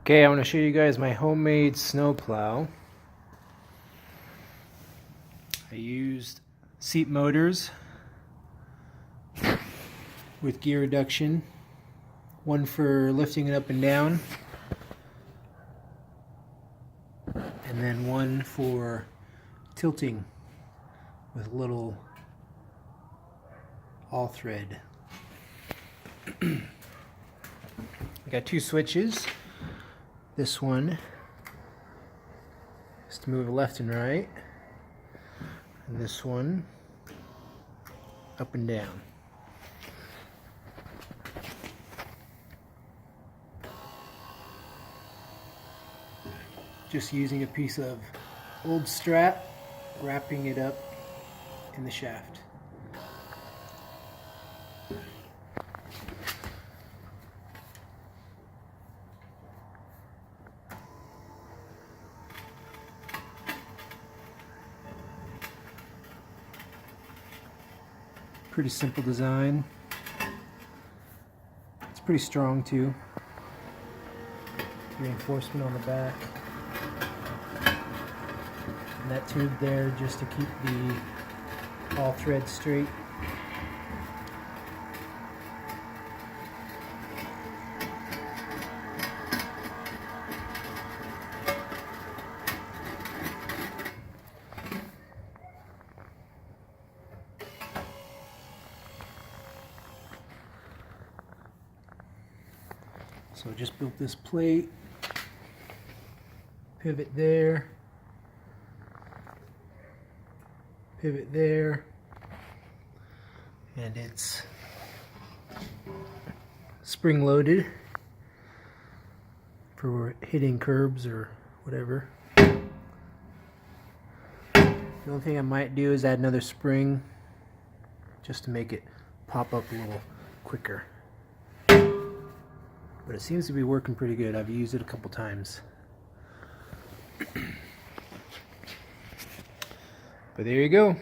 Okay, I want to show you guys my homemade snow plow. I used seat motors with gear reduction, one for lifting it up and down, and then one for tilting with a little all thread. I got two switches. This one is to move left and right, and this one up and down. Just using a piece of old strap, wrapping it up in the shaft. Pretty simple design. It's pretty strong too. Reinforcement on the back. And that tube there just to keep the all thread straight. So just built this plate, pivot there, pivot there, and it's spring loaded for hitting curbs or whatever. The only thing I might do is add another spring just to make it pop up a little quicker. But it seems to be working pretty good. I've used it a couple times. But there you go.